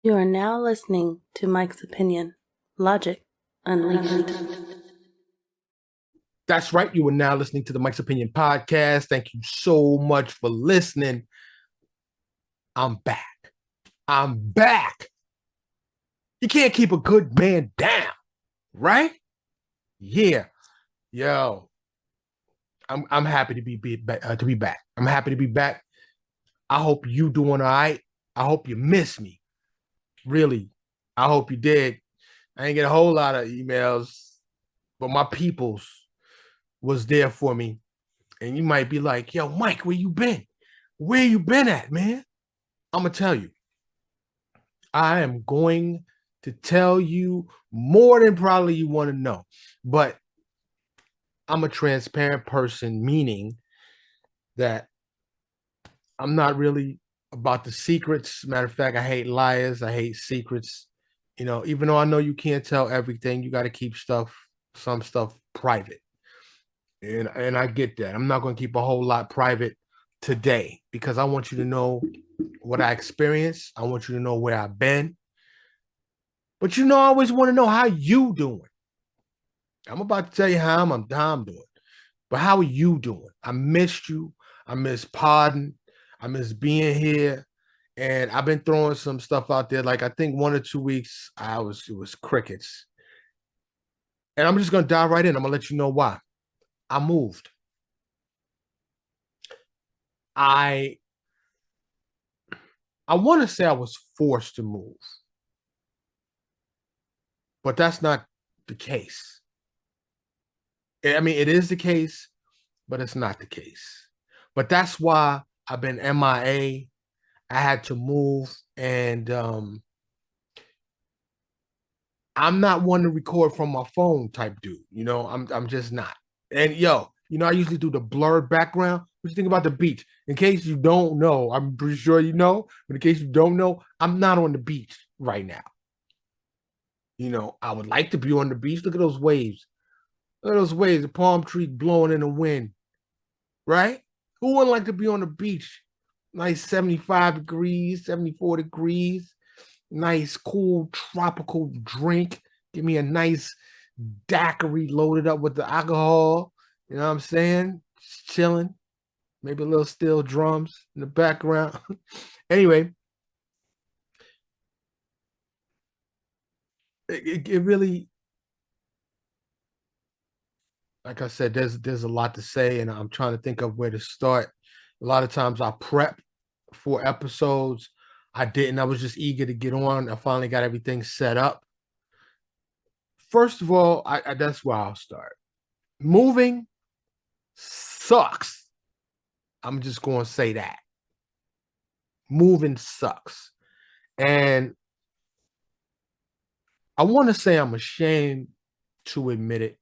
You are now listening to Mike's Opinion. Logic Unleashed. That's right. You are now listening to the Mike's Opinion podcast. Thank you so much for listening. I'm back. I'm back. You can't keep a good man down, right? Yeah. Yo, I'm happy to be back. I'm happy to be back. I hope you doing all right. I hope you miss me. Really. I hope you did. I ain't get a whole lot of emails, but my peoples was there for me. And you might be like, yo, Mike, where you been? Where you been at, man? I'm gonna tell you. I am going to tell you more than probably you want to know. But I'm a transparent person, meaning that I'm not really about the secrets. Matter of fact, I hate liars. I hate secrets. You know, even though I know you can't tell everything, you got to keep some stuff private. And I get that. I'm not going to keep a whole lot private today because I want you to know what I experienced. I want you to know where I've been. But I always want to know how you doing. I'm about to tell you how I'm doing. But how are you doing? I missed you. I miss podding. I miss being here. And I've been throwing some stuff out there. Like I think 1 or 2 weeks, it was crickets. And I'm just gonna dive right in. I'm gonna let you know why. I moved. I I want to say I was forced to move, but that's not the case. I mean, it is the case, but it's not the case. But that's why I've been MIA. I had to move, and I'm not one to record from my phone type dude. I'm just not. And I usually do the blurred background. What you think about the beach? In case you don't know, I'm pretty sure you know, but in case you don't know, I'm not on the beach right now. I would like to be on the beach. Look at those waves. Look at those waves, the palm tree blowing in the wind, right? Who wouldn't like to be on the beach? Nice 75 degrees, 74 degrees, nice, cool, tropical drink. Give me a nice daiquiri loaded up with the alcohol. You know what I'm saying? Just chilling. Maybe a little steel drums in the background. Anyway, it really, like I said, there's a lot to say, and I'm trying to think of where to start. A lot of times I prep for episodes. I didn't. I was just eager to get on. I finally got everything set up. First of all, that's where I'll start. Moving sucks. I'm just going to say that. Moving sucks. And I want to say I'm ashamed to admit it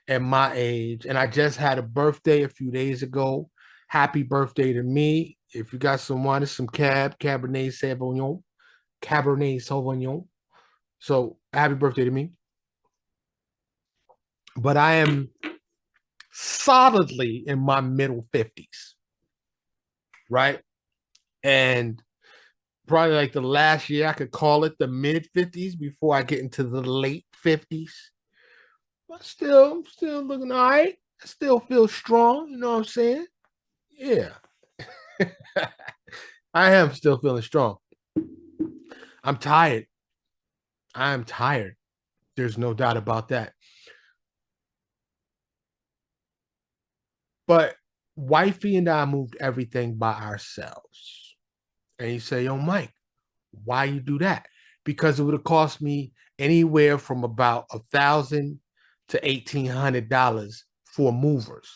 at my age. And I just had a birthday a few days ago. Happy birthday to me. If you got some wine, it's some Cabernet Sauvignon. Cabernet Sauvignon. So happy birthday to me. But I am solidly in my middle 50s, right? And probably like the last year I could call it the mid 50s before I get into the late 50s. But still looking all right. I still feel strong, you know what I'm saying? Yeah. I am still feeling strong. I'm tired. I'm tired. There's no doubt about that. But wifey and I moved everything by ourselves. And you say, yo, Mike, why you do that? Because it would have cost me anywhere from about $1,000 to $1,800 for movers.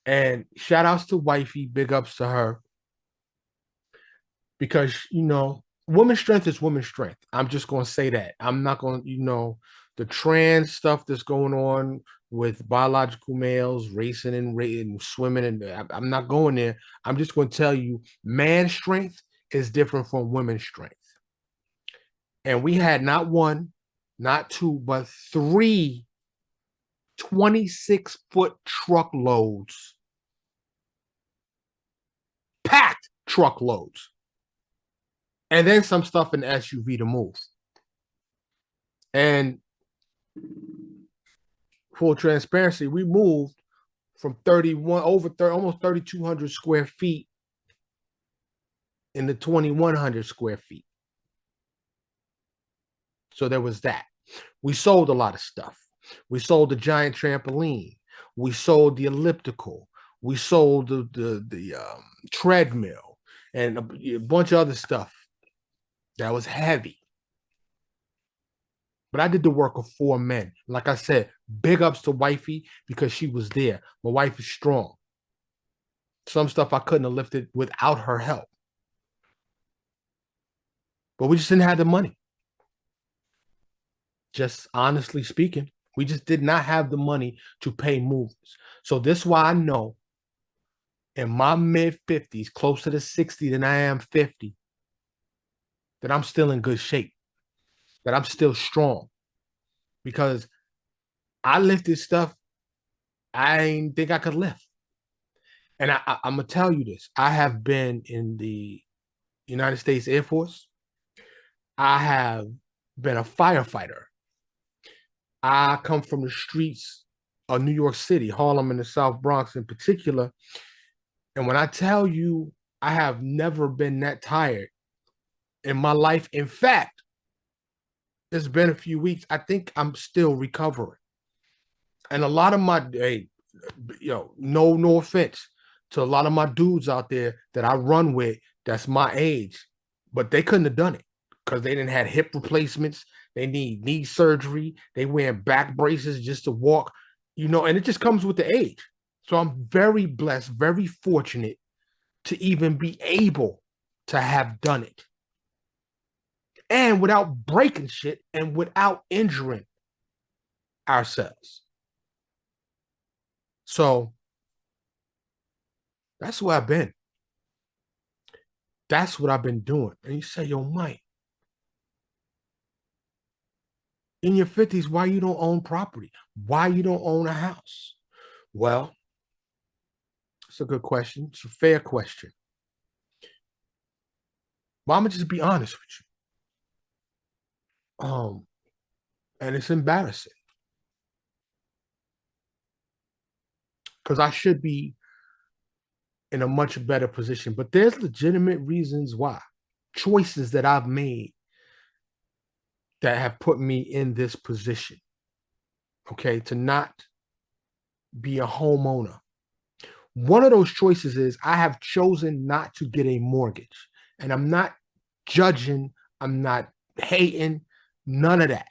And shout outs to wifey, big ups to her. Because women's strength is women's strength. I'm just gonna say that. I'm not gonna, the trans stuff that's going on with biological males racing and swimming, and I'm not going there. I'm just gonna tell you, man strength is different from women's strength. And we had not one, not two, but three 26-foot truckloads, packed truckloads and then some stuff in the SUV to move. And full transparency, we moved from 31 over 30, almost 3,200 square feet into 2,100 square feet. So there was that. We sold a lot of stuff. We sold the giant trampoline. We sold the elliptical. We sold the treadmill and a bunch of other stuff that was heavy. But I did the work of 4 men. Like I said, big ups to wifey because she was there. My wife is strong. Some stuff I couldn't have lifted without her help. But we just didn't have the money. Just honestly speaking, we just did not have the money to pay movers. So this is why I know in my mid-50s, closer to 60 than I am 50, that I'm still in good shape, that I'm still strong. Because I lifted stuff I didn't think I could lift. And I'm going to tell you this. I have been in the United States Air Force. I have been a firefighter. I come from the streets of New York City, Harlem and the South Bronx in particular. And when I tell you, I have never been that tired in my life. In fact, it's been a few weeks. I think I'm still recovering. And a lot of my, no offense to a lot of my dudes out there that I run with that's my age, but they couldn't have done it because they didn't have hip replacements. They need knee surgery. They wearing back braces just to walk, and it just comes with the age. So I'm very blessed, very fortunate to even be able to have done it. And without breaking shit and without injuring ourselves. So that's where I've been. That's what I've been doing. And you say, yo, Mike, in your 50s, why you don't own property? Why you don't own a house? Well, it's a good question. It's a fair question. But I'm gonna just be honest with you. And it's embarrassing. Because I should be in a much better position. But there's legitimate reasons why. Choices that I've made that have put me in this position. Okay, to not be a homeowner. One of those choices is I have chosen not to get a mortgage. And I'm not judging, I'm not hating, none of that.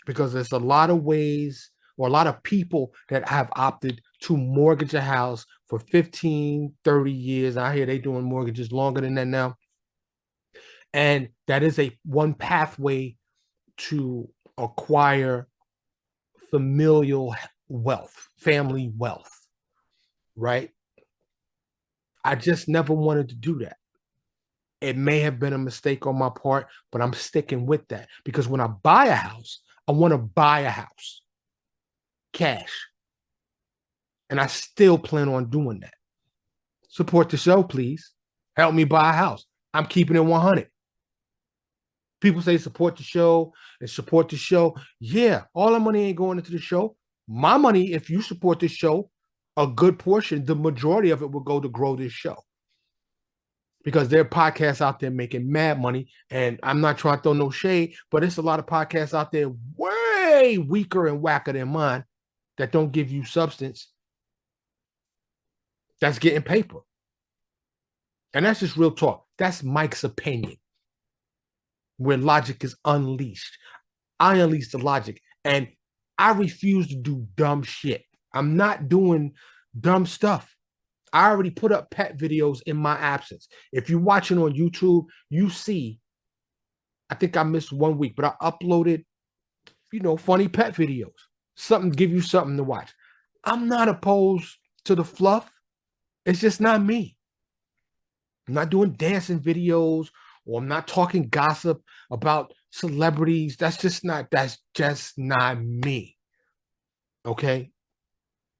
Because there's a lot of ways or a lot of people that have opted to mortgage a house for 15, 30 years. I hear they doing mortgages longer than that now. And that is one pathway to acquire familial wealth, family wealth, right? I just never wanted to do that. It may have been a mistake on my part, but I'm sticking with that because when I buy a house, I want to buy a house cash. And I still plan on doing that. Support the show, please. Help me buy a house. I'm keeping it 100. People say support the show and support the show. Yeah, all the money ain't going into the show. My money, if you support this show, a good portion, the majority of it will go to grow this show. Because there are podcasts out there making mad money. And I'm not trying to throw no shade, but there's a lot of podcasts out there way weaker and whacker than mine that don't give you substance. That's getting paper. And that's just real talk. That's Mike's opinion. Where logic is unleashed. I unleash the logic. And I refuse to do dumb shit. I'm not doing dumb stuff. I already put up pet videos in my absence. If you're watching on YouTube, you see, I think I missed 1 week, but I uploaded, funny pet videos. Something, give you something to watch. I'm not opposed to the fluff. It's just not me. I'm not doing dancing videos or I'm not talking gossip about celebrities. That's just not me. Okay?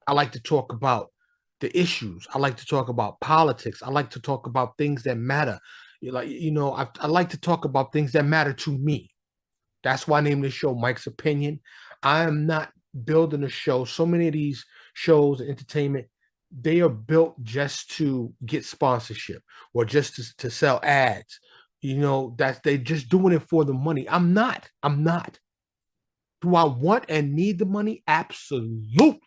I like to talk about the issues. I like to talk about politics. I like to talk about things that matter. I like to talk about things that matter to me. That's why I named this show Mike's Opinion. I am not building a show. So many of these shows and entertainment, they are built just to get sponsorship or just to sell ads. That's they just doing it for the money. I'm not. I'm not. Do I want and need the money? Absolutely.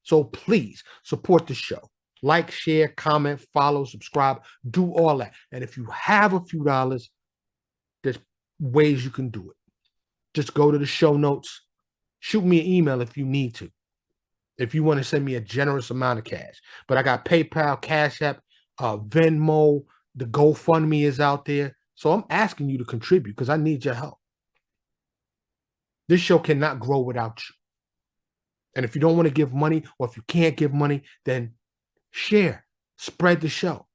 So please support the show. Like, share, comment, follow, subscribe, do all that. And if you have a few dollars, there's ways you can do it. Just go to the show notes. Shoot me an email if you need to. If you want to send me a generous amount of cash. But I got PayPal, Cash App, Venmo, the GoFundMe is out there. So I'm asking you to contribute because I need your help. This show cannot grow without you. And if you don't want to give money, or if you can't give money, then share, spread the show.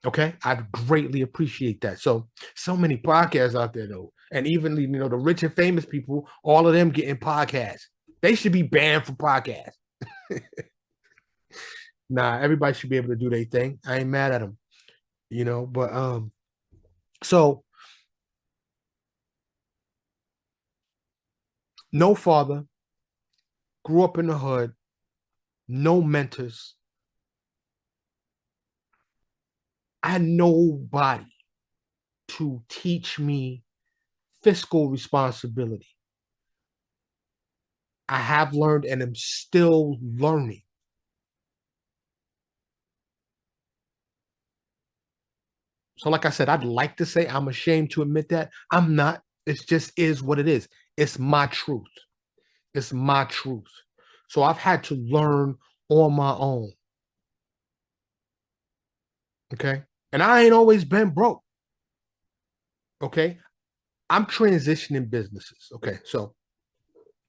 Okay, I'd greatly appreciate that. So many podcasts out there though, and even the rich and famous people, all of them getting podcasts. They should be banned from podcasts. Nah, everybody should be able to do their thing. I ain't mad at them, But so no father, grew up in the hood, no mentors. I had nobody to teach me fiscal responsibility. I have learned and am still learning. So like I said, I'd like to say I'm ashamed to admit that. I'm not. It just is what it is. It's my truth. It's my truth. So I've had to learn on my own. Okay. And I ain't always been broke. Okay. I'm transitioning businesses. Okay. So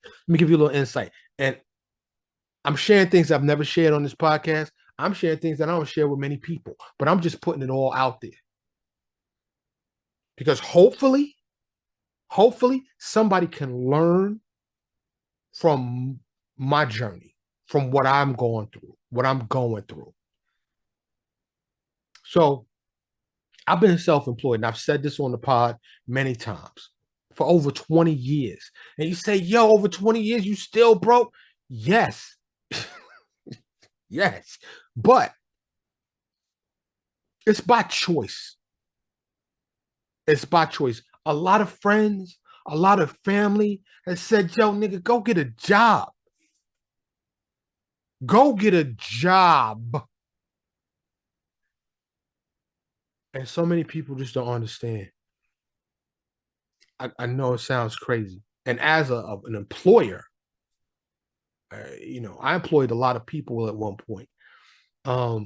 let me give you a little insight. And I'm sharing things I've never shared on this podcast. I'm sharing things that I don't share with many people, but I'm just putting it all out there. Because hopefully somebody can learn from my journey, from what I'm going through. So I've been self-employed, and I've said this on the pod many times, for over 20 years. And you say, yo, over 20 years, you still broke? Yes. Yes. But it's by choice. It's by choice. A lot of friends, a lot of family has said, yo, nigga, go get a job. Go get a job. And so many people just don't understand. I know it sounds crazy. And as an employer, I employed a lot of people at one point. I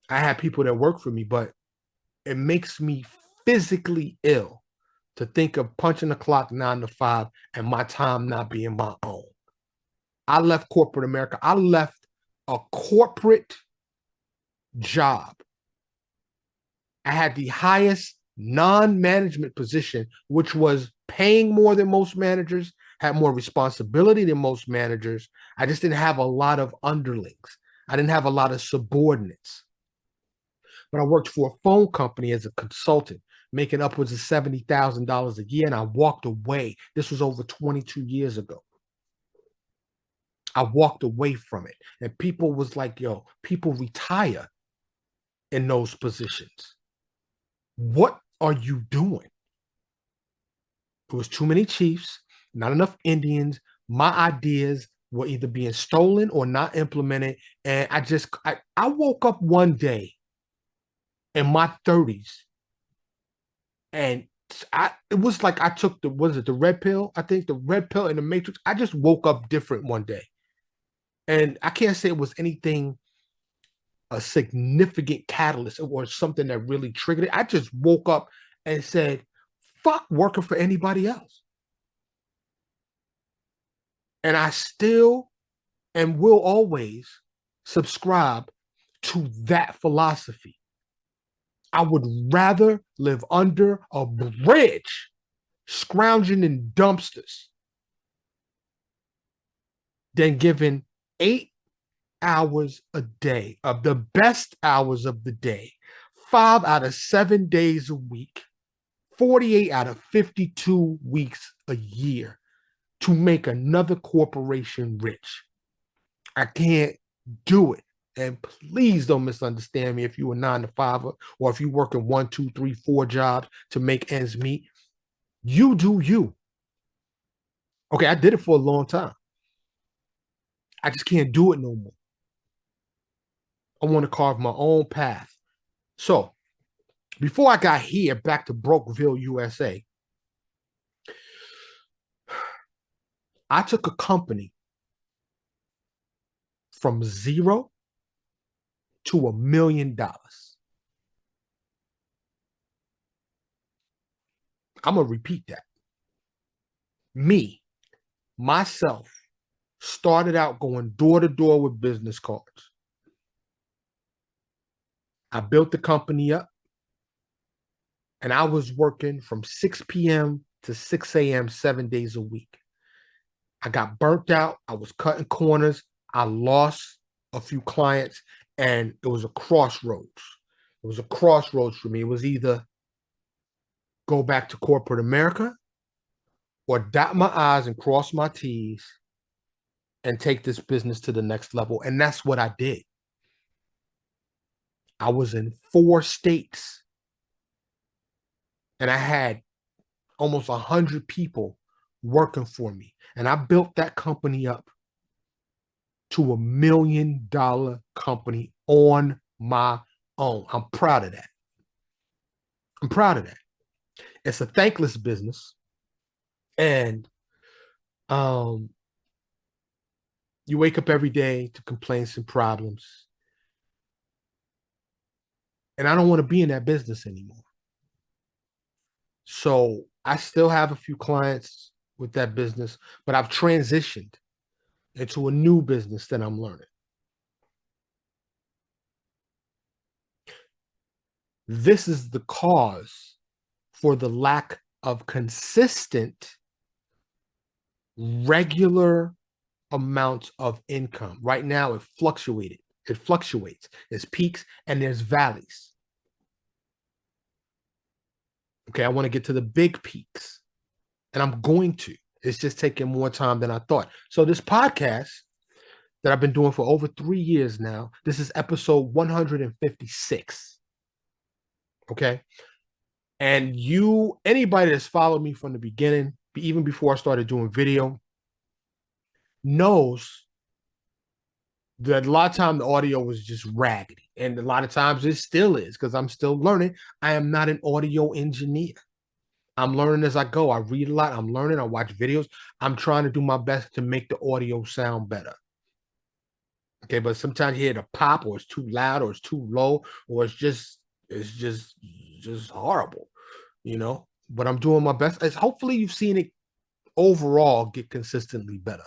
had people that work for me, but it makes me physically ill to think of punching the clock 9 to 5 and my time not being my own. I left corporate America. I left a corporate job. I had the highest non-management position, which was paying more than most managers, had more responsibility than most managers. I just didn't have a lot of underlings. I didn't have a lot of subordinates. But I worked for a phone company as a consultant, making upwards of $70,000 a year, and I walked away. This was over 22 years ago. I walked away from it. And people was like, yo, people retire in those positions. What are you doing? It was too many chiefs, not enough Indians. My ideas were either being stolen or not implemented. And I woke up one day in my 30s, and it was like I took the red pill? I think the red pill in the Matrix. I just woke up different one day. And I can't say it was anything, a significant catalyst or something that really triggered it. I just woke up and said, fuck working for anybody else. And I still and will always subscribe to that philosophy. I would rather live under a bridge, scrounging in dumpsters, than giving 8 hours a day of the best hours of the day, 5 out of 7 days a week, 48 out of 52 weeks a year to make another corporation rich. I can't do it. And please don't misunderstand me if you're a 9 to 5 or if you work in 1, 2, 3, 4 jobs to make ends meet. You do you. Okay, I did it for a long time. I just can't do it no more. I want to carve my own path. So before I got here back to Brokeville, USA, I took a company from zero to $1 million. I'm going to repeat that. Me, myself, started out going door to door with business cards. I built the company up, and I was working from 6 p.m. to 6 a.m. 7 days a week. I got burnt out. I was cutting corners. I lost a few clients, and it was a crossroads. It was a crossroads for me. It was either go back to corporate America or dot my I's and cross my T's and take this business to the next level. And that's what I did. I was in 4 states, and I had almost 100 people working for me. And I built that company up to $1 million company on my own. I'm proud of that. I'm proud of that. It's a thankless business. And you wake up every day to complaints and problems. And I don't want to be in that business anymore. So I still have a few clients with that business, but I've transitioned into a new business that I'm learning. This is the cause for the lack of consistent, regular amounts of income. Right now, it fluctuates. There's peaks and there's valleys. Okay, I want to get to the big peaks, and I'm going to. It's just taking more time than I thought. So this podcast that I've been doing for over 3 years now, this is episode 156. Okay. And anybody that's followed me from the beginning, even before I started doing video, knows that a lot of time the audio was just raggedy. And a lot of times it still is, because I'm still learning. I am not an audio engineer. I'm learning as I go. I read a lot. I'm learning. I watch videos. I'm trying to do my best to make the audio sound better. Okay, but sometimes you hear the pop, or it's too loud, or it's too low, or it's just horrible, But I'm doing my best. Hopefully you've seen it overall get consistently better.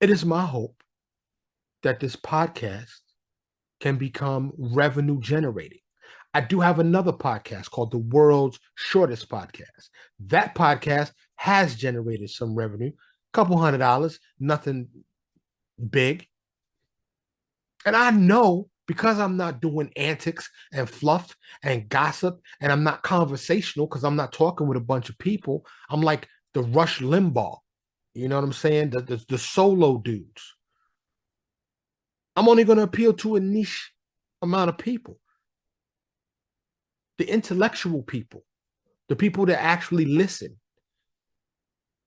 It is my hope that this podcast can become revenue generating. I do have another podcast called The World's Shortest Podcast. That podcast has generated some revenue, couple $100, nothing big. And I know, because I'm not doing antics and fluff and gossip, and I'm not conversational because I'm not talking with a bunch of people. I'm like the Rush Limbaugh. You know what I'm saying? The solo dudes. I'm only going to appeal to a niche amount of people. The intellectual people, the people that actually listen.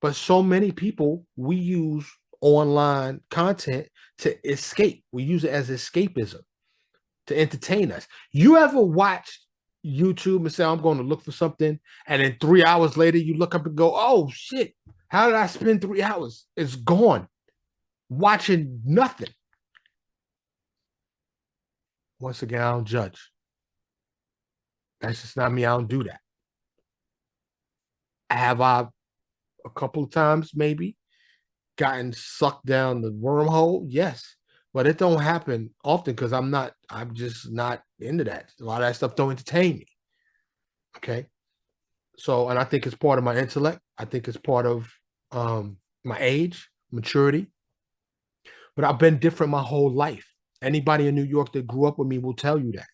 But so many people, we use online content to escape. We use it as escapism to entertain us. You ever watch YouTube and say, I'm going to look for something, and then 3 hours later you look up and go, oh shit, how did I spend 3 hours? It's gone. Watching nothing. Once again, I don't judge. That's just not me. I don't do that. Have I a couple of times maybe gotten sucked down the wormhole? Yes. But it don't happen often because I'm just not into that. A lot of that stuff don't entertain me. Okay. So, and I think it's part of my intellect. I think it's part of my age, maturity. But I've been different my whole life. Anybody in New York that grew up with me will tell you that.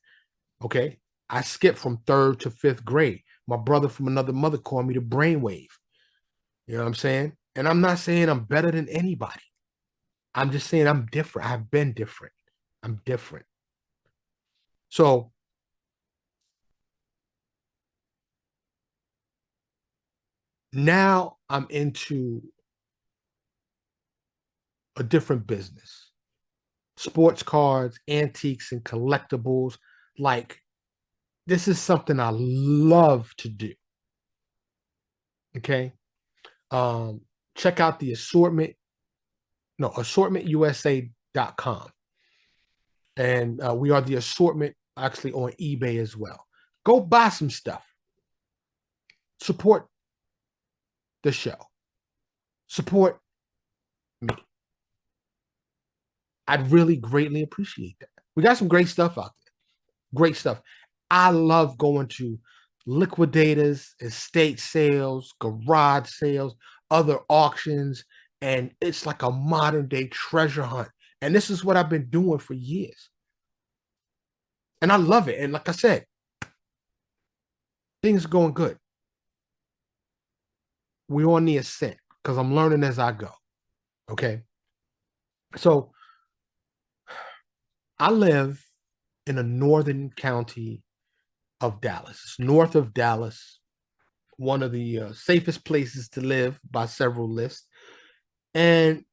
Okay. I skipped from third to fifth grade. My brother from another mother called me the brainwave. You know what I'm saying? And I'm not saying I'm better than anybody. I'm just saying I'm different. I've been different. I'm different. So now I'm into a different business. Sports cards, antiques, and collectibles. Like, this is something I love to do. Okay. Um, check out the assortmentusa.com. And we are the assortment actually on eBay as well. Go buy some stuff. Support the show. Support me. I'd really greatly appreciate that. We got some great stuff out there. Great stuff. I love going to liquidators, estate sales, garage sales, other auctions, and it's like a modern day treasure hunt. And this is what I've been doing for years. And I love it. And like I said, things are going good. We're on the ascent because I'm learning as I go. Okay. So I live in a northern county of Dallas. It's north of Dallas, one of the safest places to live by several lists. And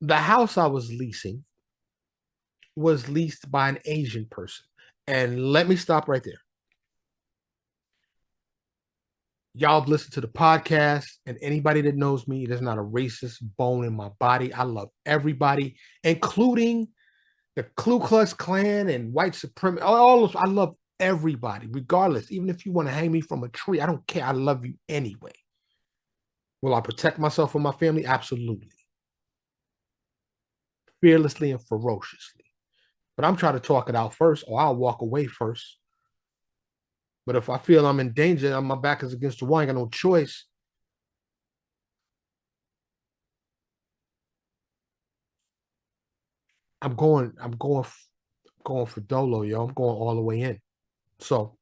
the house I was leasing was leased by an Asian person. And let me stop right there. Y'all have listened to the podcast, and anybody that knows me, there's not a racist bone in my body. I love everybody, including the Ku Klux Klan and white supremacy. All of, I love everybody, regardless. Even if you want to hang me from a tree, I don't care. I love you anyway. Will I protect myself and my family? Absolutely. Fearlessly and ferociously. But I'm trying to talk it out first, or I'll walk away first. But if I feel I'm in danger and my back is against the wall, I ain't got no choice. I'm going for Dolo, yo. I'm going all the way in. So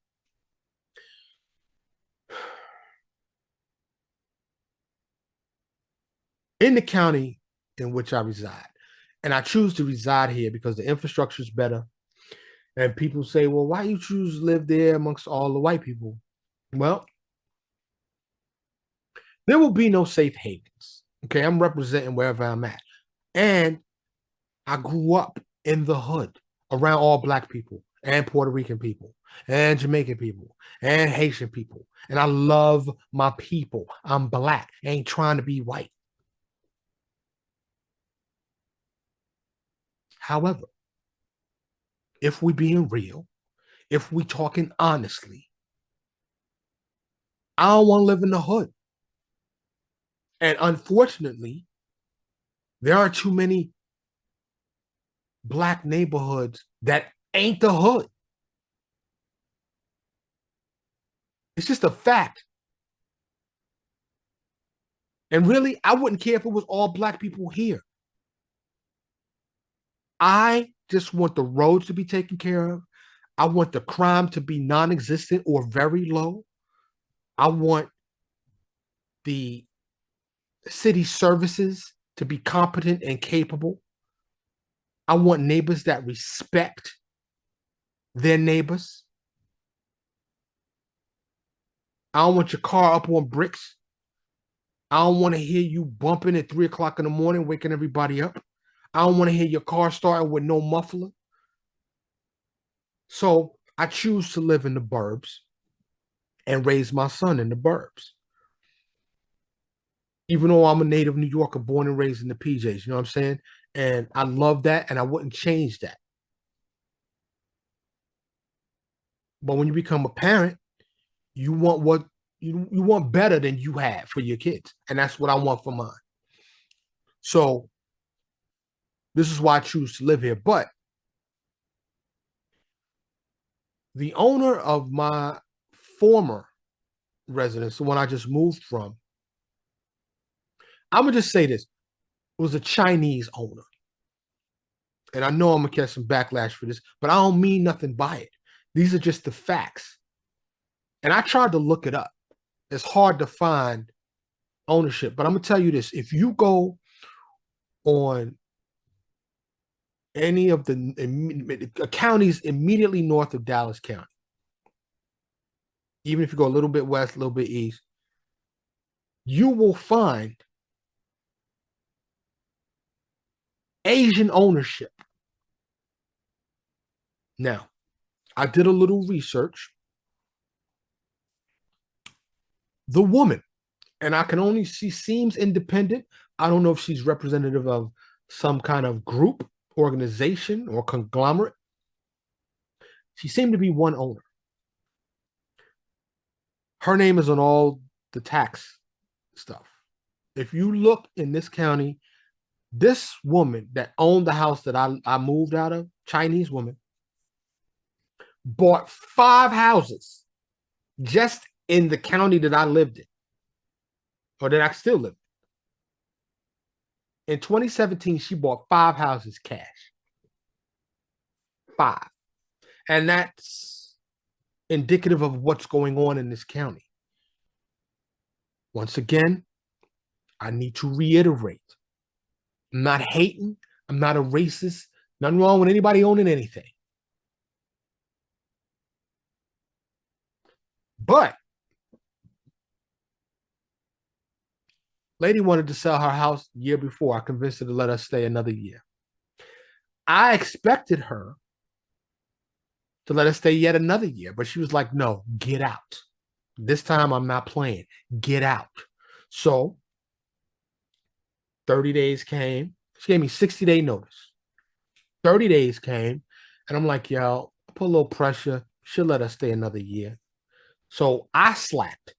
in the county in which I reside, and I choose to reside here because the infrastructure is better. And people say, well, why you choose to live there amongst all the white people? Well, there will be no safe havens. Okay, I'm representing wherever I'm at. And I grew up in the hood around all black people and Puerto Rican people and Jamaican people and Haitian people. And I love my people. I'm black. I ain't trying to be white. However, if we being real, if we talking honestly, I don't want to live in the hood. And unfortunately, there are too many black neighborhoods that ain't the hood. It's just a fact. And really, I wouldn't care if it was all black people here. I just want the roads to be taken care of. I want the crime to be non existent or very low. I want the city services to be competent and capable. I want neighbors that respect their neighbors. I don't want your car up on bricks. I don't want to hear you bumping at 3 o'clock in the morning, waking everybody up. I don't want to hear your car starting with no muffler. So I choose to live in the burbs and raise my son in the burbs. Even though I'm a native New Yorker, born and raised in the PJs, you know what I'm saying? And I love that, and I wouldn't change that. But when you become a parent, you want what you want better than you have for your kids, and that's what I want for mine. So this is why I choose to live here. But the owner of my former residence, the one I just moved from, I'm gonna just say this: it was a Chinese owner. and I know I'm gonna catch some backlash for this, but I don't mean nothing by it. These are just the facts. And I tried to look it up. It's hard to find ownership, but I'm gonna tell you this: if you go on any of the counties immediately north of Dallas County, even if you go a little bit west, a little bit east, you will find Asian ownership. Now, I did a little research. The woman, and I can only, she seems independent. I don't know if she's representative of some kind of group, organization, or conglomerate. She seemed to be one owner. Her name is on all the tax stuff. If you look in this county, this woman that owned the house that I moved out of, Chinese woman, bought 5 houses just in the county that I lived in, or that I still live in. In 2017, she bought 5 houses cash. 5. And that's indicative of what's going on in this county. Once again, I need to reiterate, I'm not hating, I'm not a racist, nothing wrong with anybody owning anything. But lady wanted to sell her house the year before. I convinced her to let us stay another year. I expected her to let us stay yet another year, but she was like, no, get out. This time I'm not playing. Get out. So 30 days came. She gave me 60-day notice. 30 days came, and I'm like, yo, put a little pressure. She'll let us stay another year. So I slacked.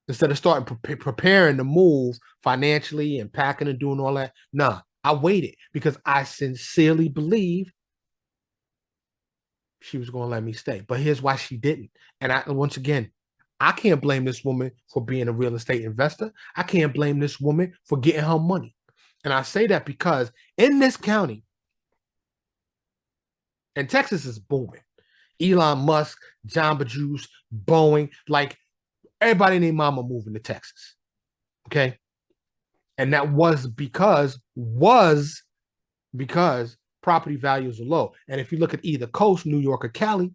Instead of starting preparing to move financially and packing and doing all that, nah, I waited because I sincerely believe she was going to let me stay. But here's why she didn't. And once again, I can't blame this woman for being a real estate investor. I can't blame this woman for getting her money. And I say that because in this county, and Texas is booming. Elon Musk, Jamba Juice, Boeing, like everybody named mama moving to Texas. Okay. And that was because property values are low. And if you look at either coast, New York or Cali,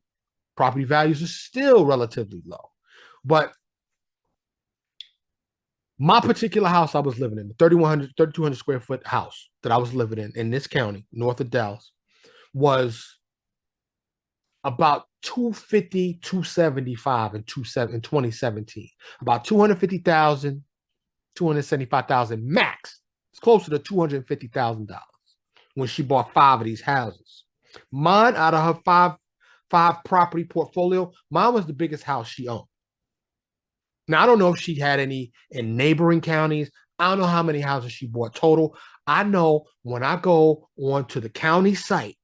property values are still relatively low. But my particular house I was living in, the 3,200 square foot house that I was living in this county, north of Dallas, was about 250, 275 in 2017. About 250,000, 275,000 max. It's closer to $250,000 when she bought 5 of these houses. Mine, out of her five property portfolio, mine was the biggest house she owned. Now, I don't know if she had any in neighboring counties. I don't know how many houses she bought total. I know when I go onto the county site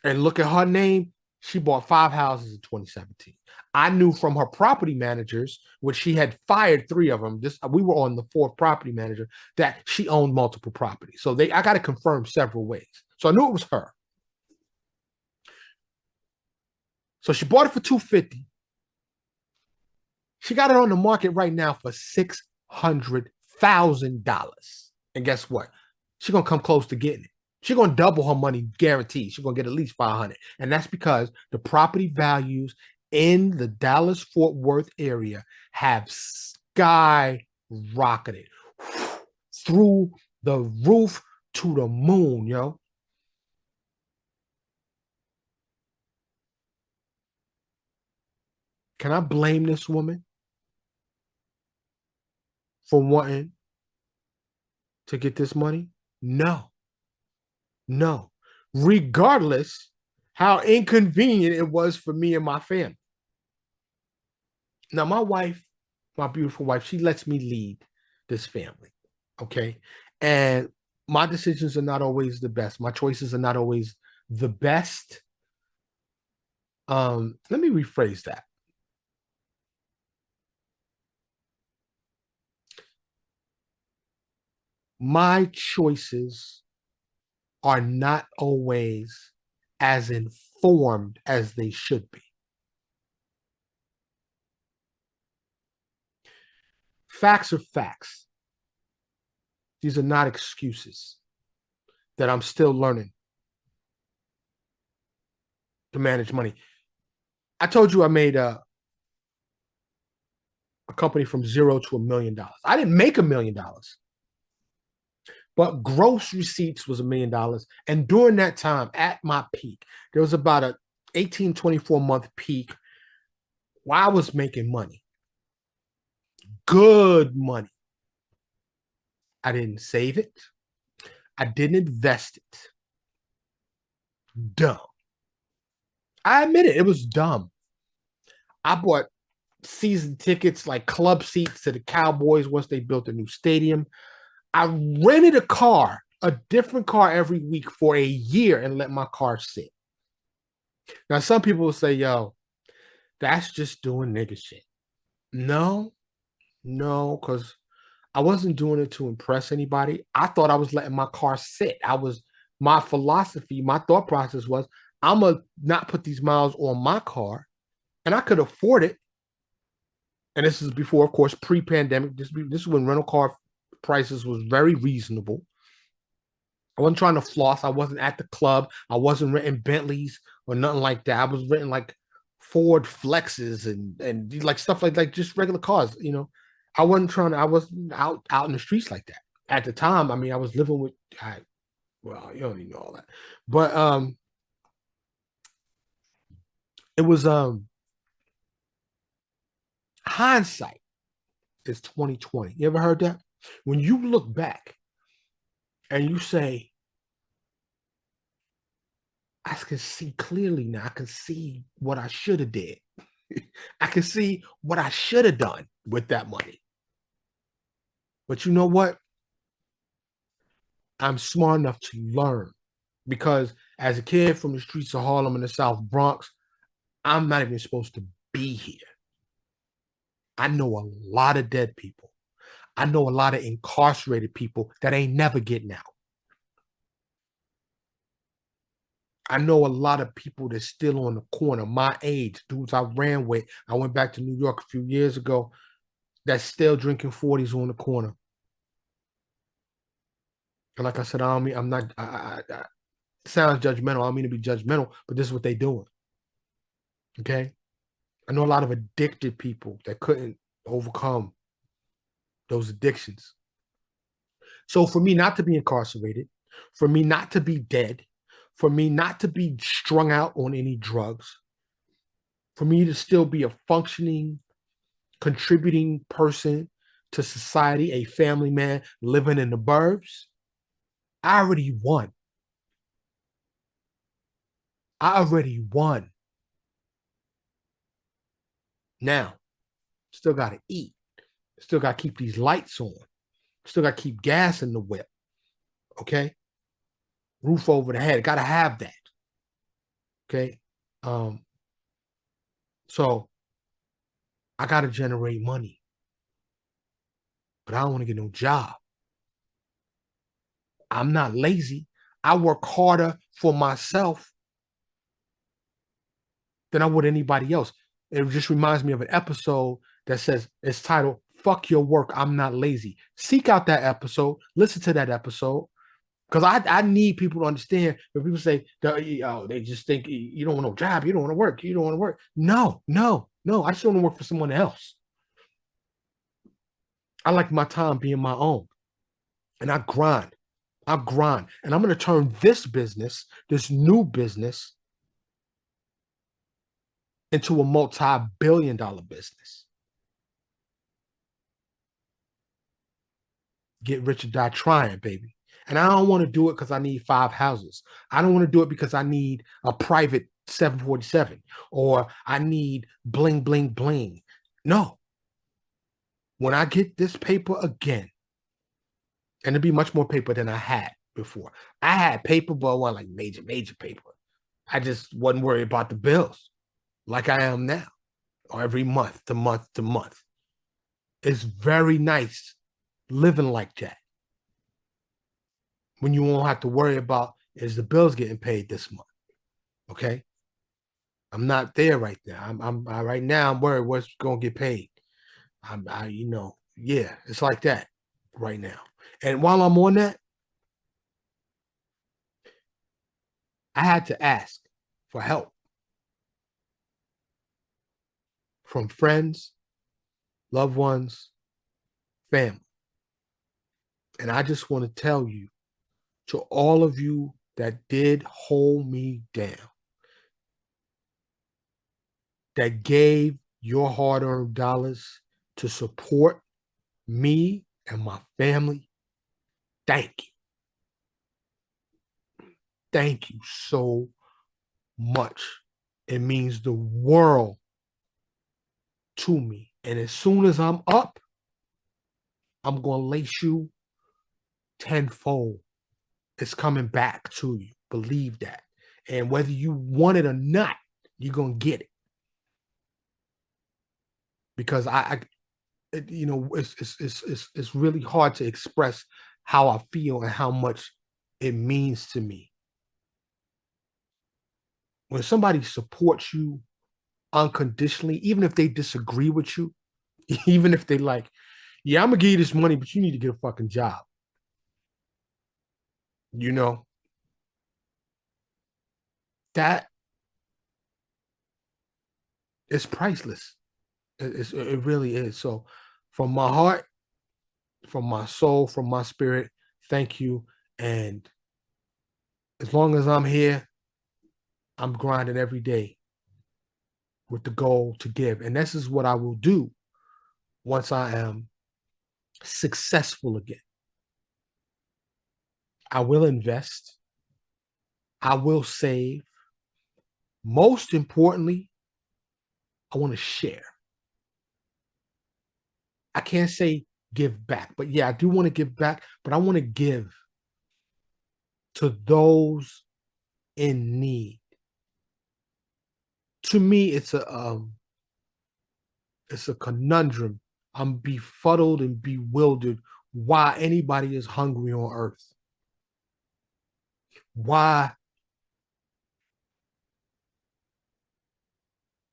and look at her name, she bought 5 houses in 2017. I knew from her property managers, which she had fired 3 of them. We were on the 4th property manager, that she owned multiple properties. So I got to confirm several ways. So I knew it was her. So she bought it for $250. She got it on the market right now for $600,000. And guess what? She's gonna come close to getting it. She's gonna double her money, guaranteed. She's gonna get at least 500. And that's because the property values in the Dallas-Fort Worth area have skyrocketed through the roof to the moon, yo. Can I blame this woman for wanting to get this money? No. No. Regardless how inconvenient it was for me and my family. Now, my wife, my beautiful wife, she lets me lead this family. Okay. And my decisions are not always the best. My choices are not always the best. Let me rephrase that. My choices are not always as informed as they should be. Facts are facts. These are not excuses that I'm still learning to manage money. I told you I made a company from $0 to $1 million. I didn't make $1 million, but gross receipts was $1 million. And during that time, at my peak, there was about a 18, 24-month peak where I was making money, good money. I didn't save it. I didn't invest it. Dumb. I admit it. It was dumb. I bought season tickets, like club seats to the Cowboys once they built a new stadium. I rented a car, a different car every week for a year and let my car sit. Now, some people will say, yo, that's just doing nigga shit. No, because I wasn't doing it to impress anybody. I thought I was letting my car sit. My philosophy, my thought process was, I'm going to not put these miles on my car, and I could afford it. And this is before, of course, pre-pandemic. This is when rental car prices was very reasonable. I wasn't trying to floss. I wasn't at the club. I wasn't renting Bentleys or nothing like that. I was renting like Ford Flexes and like stuff like just regular cars. I wasn't out in the streets like that at the time. I mean, I was living with. You don't even know all that, but it was hindsight is 2020. You ever heard that? When you look back and you say, I can see clearly now. I can see what I should have did. I can see what I should have done with that money. But you know what? I'm smart enough to learn, because as a kid from the streets of Harlem in the South Bronx, I'm not even supposed to be here. I know a lot of dead people. I know a lot of incarcerated people that ain't never getting out. I know a lot of people that's still on the corner, my age, dudes I ran with. I went back to New York a few years ago, that's still drinking 40s on the corner. And like I said, I'm not, it sounds judgmental. I don't mean to be judgmental, but this is what they're doing. Okay? I know a lot of addicted people that couldn't overcome those addictions. So for me not to be incarcerated, for me not to be dead, for me not to be strung out on any drugs, for me to still be a functioning, contributing person to society, a family man living in the burbs, I already won. I already won. Now, still got to eat. Still got to keep these lights on. Still got to keep gas in the whip. Okay? Roof over the head. Got to have that. Okay? So I got to generate money. But I don't want to get no job. I'm not lazy. I work harder for myself than I would anybody else. It just reminds me of an episode that says, it's titled, Fuck Your Work, I'm Not Lazy. Seek out that episode. Listen to that episode. Because I need people to understand when people say, they just think you don't want no job, you don't want to work, you don't want to work. No. I just want to work for someone else. I like my time being my own. And I grind. And I'm going to turn this business, this new business, into a multi-billion-dollar business. Get rich or die trying, baby. And I don't want to do it because I need 5 houses. I don't want to do it because I need a private 747 or I need bling, bling, bling. No. When I get this paper again, and it'll be much more paper than I had before. I had paper, but I wasn't like major paper. I just wasn't worried about the bills like I am now, or every month to month to month. It's very nice living like that, when you won't have to worry about is the bills getting paid this month. Okay. I'm not there right now. Right now I'm worried what's gonna get paid. Yeah, it's like that right now. And while I'm on that, I had to ask for help from friends, loved ones, family. And I just want to tell you, to all of you that did hold me down, that gave your hard-earned dollars to support me and my family, thank you. Thank you so much. It means the world to me. And as soon as I'm up, I'm going to lace you tenfold. It's coming back to you. Believe that. And whether you want it or not, you're going to get it. Because it's really hard to express how I feel and how much it means to me. When somebody supports you unconditionally, even if they disagree with you, even if they like, yeah, I'm gonna give you this money, but you need to get a fucking job. You know, that is priceless. It really is. So from my heart, from my soul, from my spirit, thank you. And as long as I'm here, I'm grinding every day with the goal to give. And this is what I will do once I am successful again. I will invest. I will save. Most importantly, I want to share. I can't say give back, but yeah, I do want to give back, but I want to give to those in need. To me, it's a conundrum. I'm befuddled and bewildered why anybody is hungry on earth. Why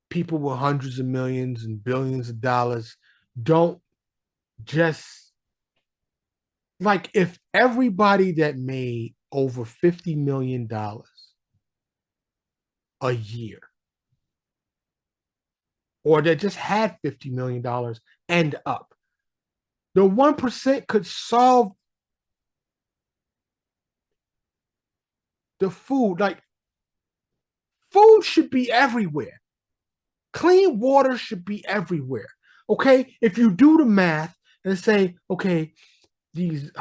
people with hundreds of millions and billions of dollars don't just, like, if everybody that made over $50 million a year, or that just had $50 million and up, the 1% could solve the food. Like, food should be everywhere. Clean water should be everywhere. Okay, if you do the math and say, okay, these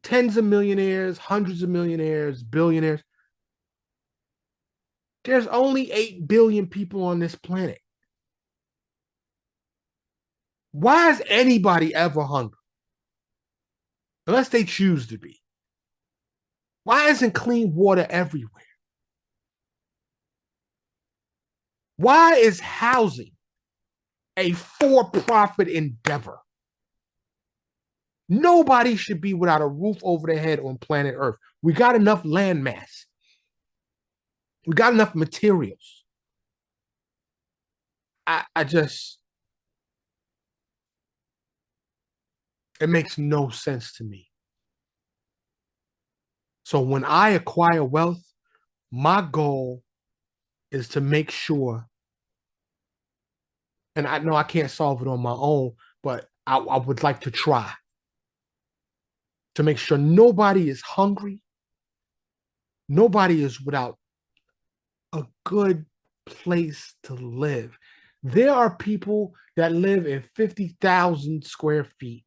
tens of millionaires, hundreds of millionaires, billionaires, there's only 8 billion people on this planet. Why is anybody ever hungry? Unless they choose to be. Why isn't clean water everywhere? Why is housing a for-profit endeavor? Nobody should be without a roof over their head on planet Earth. We got enough land mass. We got enough materials. It makes no sense to me. So when I acquire wealth, my goal is to make sure, and I know I can't solve it on my own, but I would like to try to make sure nobody is hungry, nobody is without a good place to live. There are people that live in 50,000 square feet.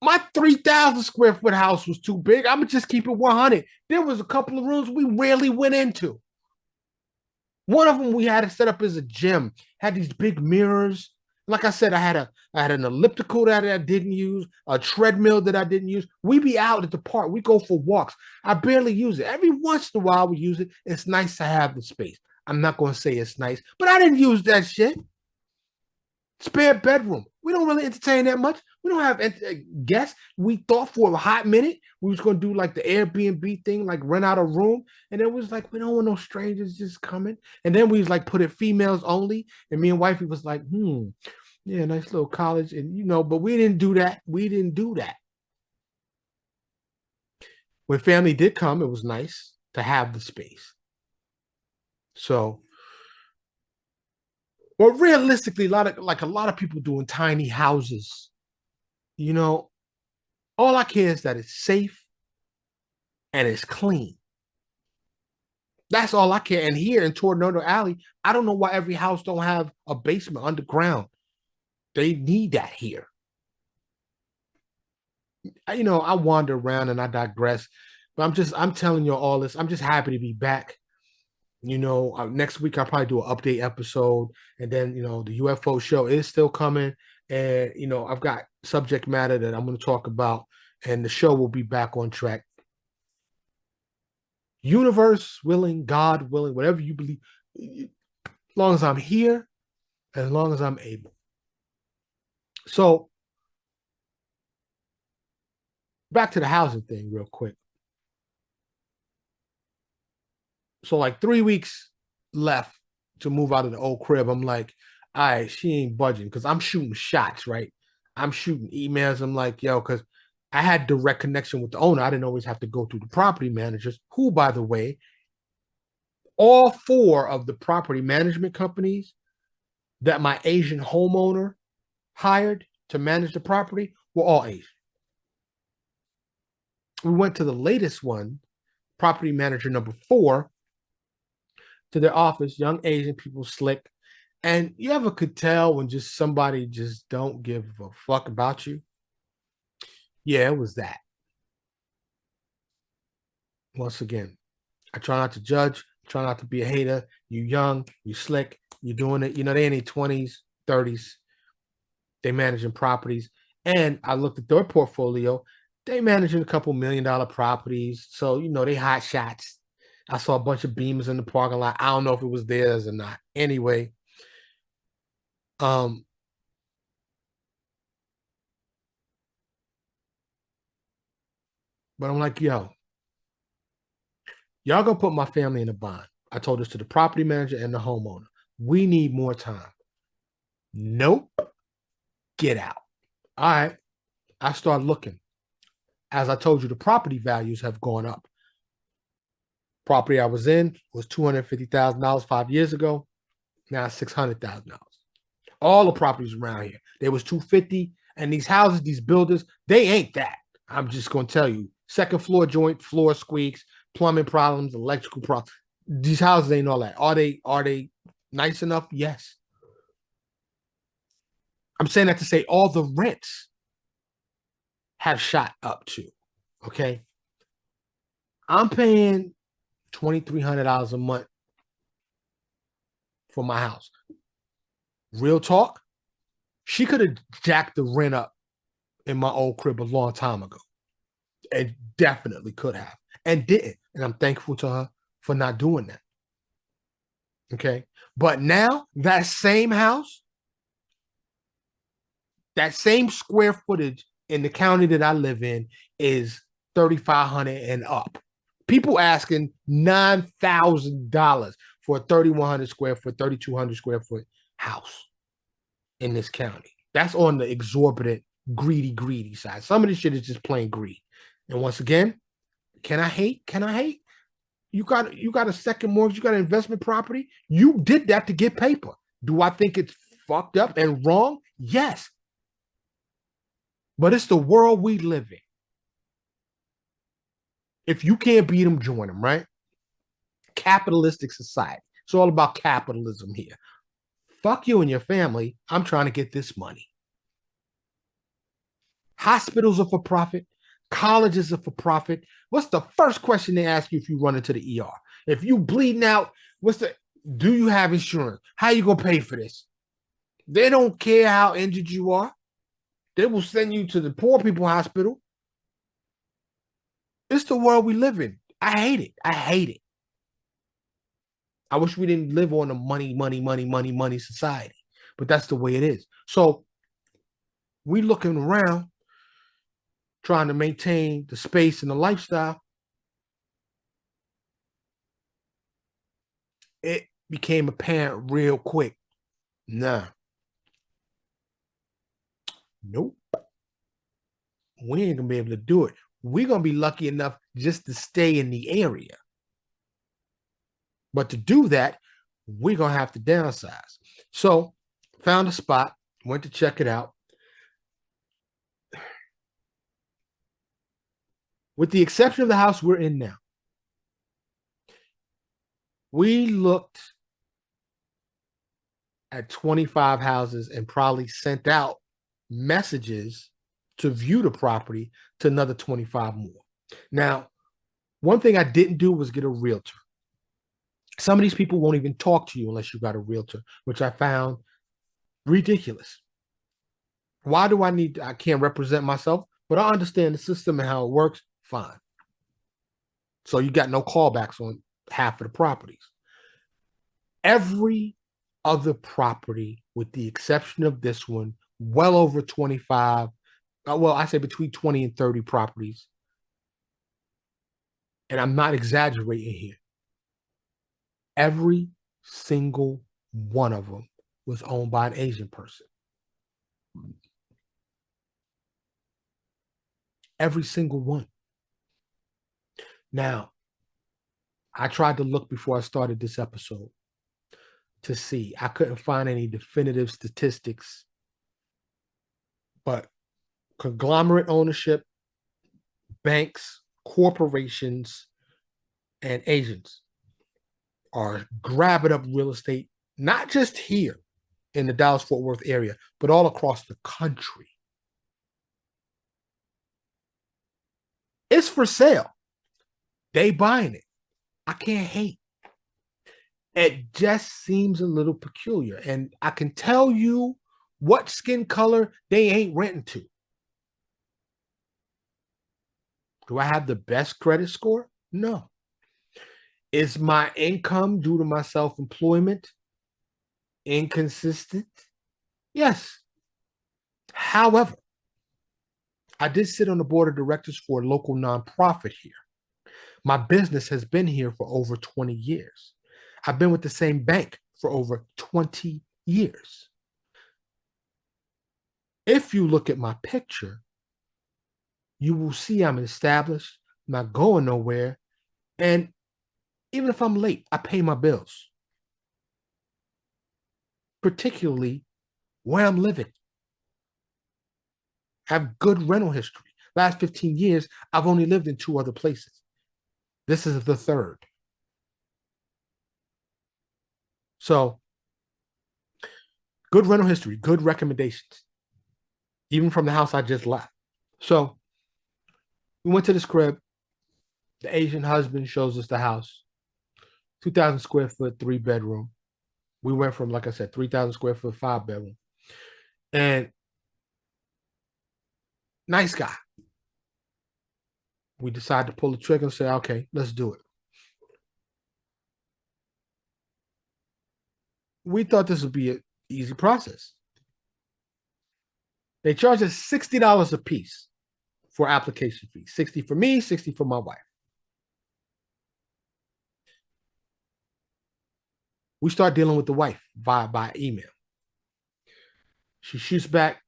My 3,000 square foot house was too big. I'm gonna just keep it 100. There was a couple of rooms we rarely went into. One of them we had to set up as a gym. Had these big mirrors. Like I said, I had an elliptical that I didn't use, a treadmill that I didn't use. We be out at the park. We go for walks. I barely use it. Every once in a while we use it. It's nice to have the space. I'm not going to say it's nice, but I didn't use that shit. Spare bedroom. We don't really entertain that much. We don't have guests. We thought for a hot minute we was gonna do like the Airbnb thing, like rent out a room, and it was like we don't want no strangers just coming. And then we was like put it females only, and me and wifey was like, yeah, nice little college, and but we didn't do that. We didn't do that. When family did come, it was nice to have the space. So, but realistically, a lot of people doing tiny houses. All I care is that it's safe and it's clean. That's all I care. And here in Tornado Alley, I don't know why every house don't have a basement underground. They need that here. I wander around and I digress, but I'm telling you all this. I'm just happy to be back. Next week I'll probably do an update episode, and then the UFO show is still coming, and I've got subject matter that I'm going to talk about, and the show will be back on track. Universe willing, God willing, whatever you believe, as long as I'm here, as long as I'm able. So back to the housing thing real quick. So like 3 weeks left to move out of the old crib. I'm like, all right, she ain't budging because I'm shooting shots, right? I'm shooting emails. I'm like, yo, because I had direct connection with the owner. I didn't always have to go through the property managers, who, by the way, all 4 of the property management companies that my Asian homeowner hired to manage the property were all Asian. We went to the latest one, property manager number 4, to their office, young Asian people, slick. And you ever could tell when just somebody just don't give a fuck about you? Yeah, it was that. Once again, I try not to judge, try not to be a hater. You young, you slick, you doing it. They in their 20s, 30s. They managing properties. And I looked at their portfolio. They managing a couple $1 million properties. So, they hot shots. I saw a bunch of Beamers in the parking lot. I don't know if it was theirs or not. Anyway, but I'm like, yo, y'all gonna put my family in a bind. I told this to the property manager and the homeowner. We need more time. Nope. Get out. All right. I start looking. As I told you, the property values have gone up. Property I was in was $250,000 5 years ago. Now it's $600,000. All the properties around here, there was 250, and these houses, these builders, they ain't that. I'm just gonna tell you. Second floor joint, floor squeaks, plumbing problems, electrical problems. These houses ain't all that. Are they nice enough? Yes. I'm saying that to say all the rents have shot up too. Okay. I'm paying $2,300 a month for my house. Real talk, she could have jacked the rent up in my old crib a long time ago. It definitely could have and didn't. And I'm thankful to her for not doing that. Okay. But now that same house, that same square footage in the county that I live in is 3,500 and up. People asking $9,000 for a 3,100 square foot, 3,200 square foot house in this county. That's on the exorbitant, greedy side. Some of this shit is just plain greed. And once again, can I hate? Can I hate? You got a second mortgage, you got an investment property. You did that to get paper. Do I think it's fucked up and wrong? Yes. But it's the world we live in. If you can't beat them, join them, right? Capitalistic society. It's all about capitalism here. Fuck you and your family. I'm trying to get this money. Hospitals are for profit. Colleges are for profit. What's the first question they ask you if you run into the ER? If you bleeding out, do you have insurance? How you gonna pay for this? They don't care how injured you are. They will send you to the poor people hospital. It's the world we live in. I hate it. I hate it. I wish we didn't live on a money society, but that's the way it is. So We looking around, trying to maintain the space and the lifestyle. It became apparent real quick. Nah, nope. We ain't gonna be able to do it. We're gonna be lucky enough just to stay in the area. But to do that, we're gonna have to downsize. So found a spot, went to check it out. With the exception of the house we're in now, we looked at 25 houses and probably sent out messages to view the property to another 25 more. Now, one thing I didn't do was get a realtor. Some of these people won't even talk to you unless you got a realtor, which I found ridiculous. Why do I can't represent myself, but I understand the system and how it works, fine. So you got no callbacks on half of the properties. Every other property, with the exception of this one, well over 25, well, I say between 20 and 30 properties. And I'm not exaggerating here. Every single one of them was owned by an Asian person. Every single one. Now, I tried to look before I started this episode to see. I couldn't find any definitive statistics, but conglomerate ownership, banks, corporations, and agents are grabbing up real estate, not just here in the Dallas-Fort Worth area, but all across the country. It's for sale. They buying it. I can't hate. It just seems a little peculiar. And I can tell you what skin color they ain't renting to. Do I have the best credit score? No. Is my income due to my self-employment inconsistent? Yes. However, I did sit on the board of directors for a local nonprofit here. My business has been here for over 20 years. I've been with the same bank for over 20 years. If you look at my picture, you will see I'm established, not going nowhere. And even if I'm late, I pay my bills, particularly where I'm living. I have good rental history. Last 15 years, I've only lived in 2 other places. This is the 3rd. So, good rental history, good recommendations, even from the house I just left. So, we went to this crib. The Asian husband shows us the house. 2,000 square foot, 3-bedroom. We went from, like I said, 3,000 square foot, 5-bedroom. And nice guy. We decided to pull the trigger and say, okay, let's do it. We thought this would be an easy process. They charge us $60 a piece for application fee. 60 for me, 60 for my wife. We start dealing with the wife by email. She shoots back,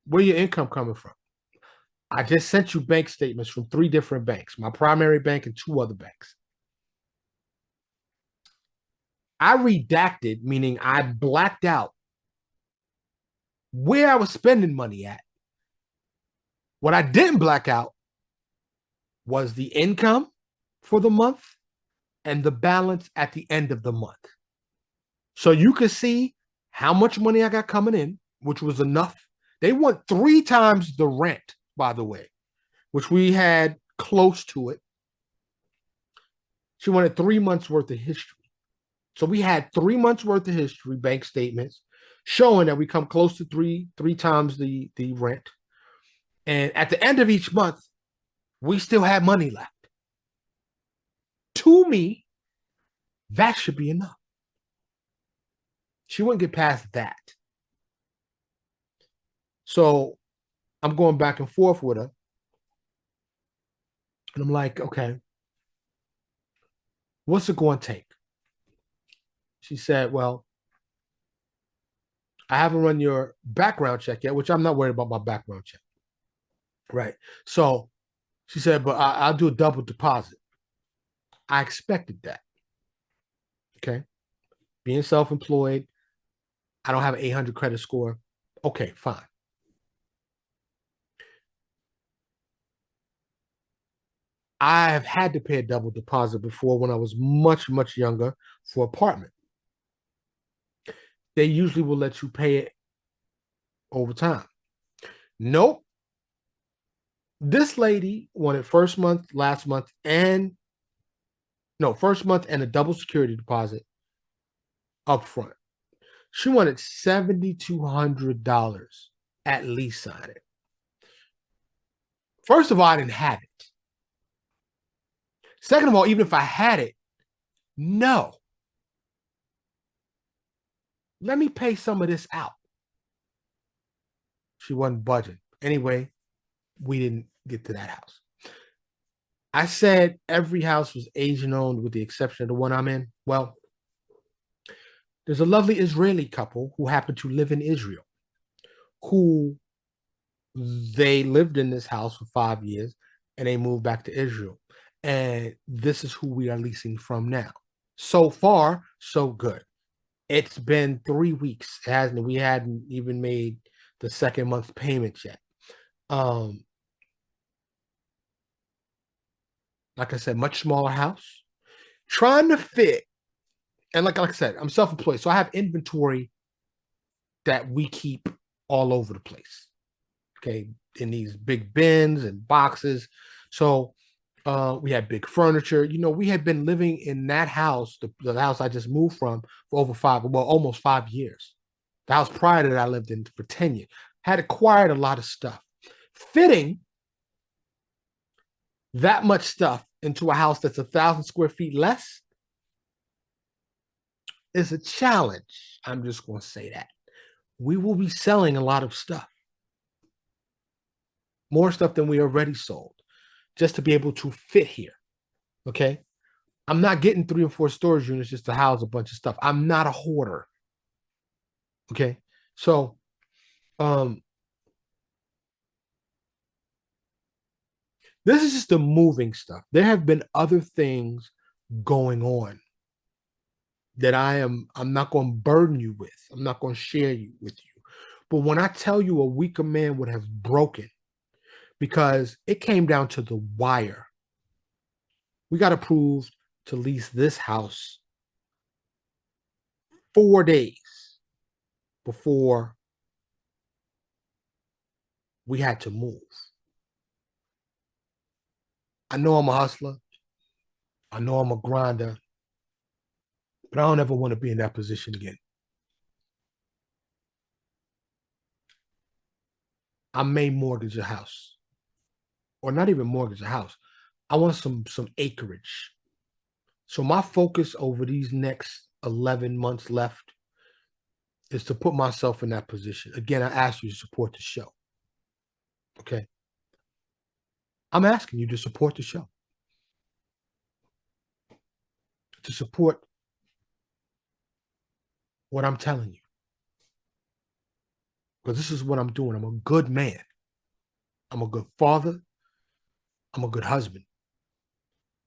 where your income coming from? I just sent you bank statements from 3 different banks, my primary bank and 2 other banks. I redacted, meaning I blacked out where I was spending money at. What I didn't black out was the income for the month and the balance at the end of the month. So you could see how much money I got coming in, which was enough. They want 3 times the rent, by the way, which we had close to it. She wanted 3 months worth of history. So we had 3 months worth of history, bank statements, showing that we come close to three times the rent. And at the end of each month, we still had money left. To me, that should be enough. She wouldn't get past that. So I'm going back and forth with her. And I'm like, okay, what's it going to take? She said, well, I haven't run your background check yet, which I'm not worried about my background check. Right. So she said, but I'll do a double deposit. I expected that. Okay. Being self employed, I don't have an 800 credit score. Okay, fine. I have had to pay a double deposit before when I was much, much younger for apartment. They usually will let you pay it over time. Nope. This lady wanted first month, last month, and no, first month and a double security deposit up front. She wanted $7,200 at least on it. First of all, I didn't have it. Second of all, even if I had it, no. Let me pay some of this out. She wasn't budging. Anyway, we didn't get to that house. I said every house was Asian owned with the exception of the one I'm in. Well, there's a lovely Israeli couple who happen to live in Israel who they lived in this house for 5 years and they moved back to Israel. And this is who we are leasing from now. So far, so good. It's been 3 weeks, hasn't it? We hadn't even made the second month payment yet. Um, like I said, much smaller house. Trying to fit, and like I said, I'm self-employed, so I have inventory that we keep all over the place. Okay, in these big bins and boxes. So we had big furniture. You know, we had been living in that house, the house I just moved from, for almost 5 years. The house prior to that I lived in for 10 years. Had acquired a lot of stuff. Fitting that much stuff into a house that's 1,000 square feet less is a challenge. I'm just going to say that. We will be selling a lot of stuff, more stuff than we already sold, just to be able to fit here. Okay. I'm not getting 3 and 4 storage units just to house a bunch of stuff. I'm not a hoarder. Okay. So, this is just the moving stuff. There have been other things going on that I'm not going to burden you with. I'm not going to share you with you. But when I tell you a weaker man would have broken because it came down to the wire. We got approved to lease this house 4 days before we had to move. I know I'm a hustler. I know I'm a grinder, but I don't ever want to be in that position again. I may mortgage a house, or not even mortgage a house. I want some acreage. So my focus over these next 11 months left is to put myself in that position. Again, I ask you to support the show. Okay. I'm asking you to support the show, to support what I'm telling you. Because this is what I'm doing. I'm a good man. I'm a good father. I'm a good husband.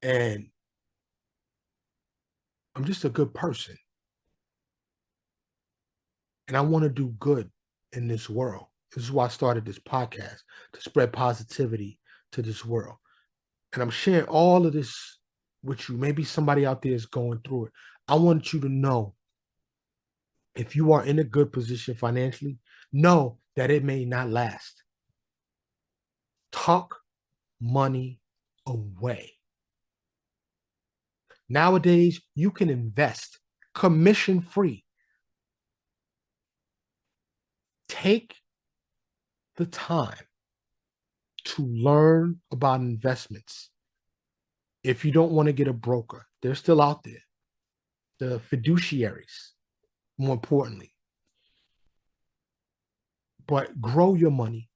And I'm just a good person. And I want to do good in this world. This is why I started this podcast, to spread positivity to this world. And I'm sharing all of this with you. Maybe somebody out there is going through it. I want you to know, if you are in a good position financially, know that it may not last. Talk money away. Nowadays, you can invest commission free. Take the time to learn about investments. If you don't want to get a broker, they're still out there. The fiduciaries, more importantly. But grow your money,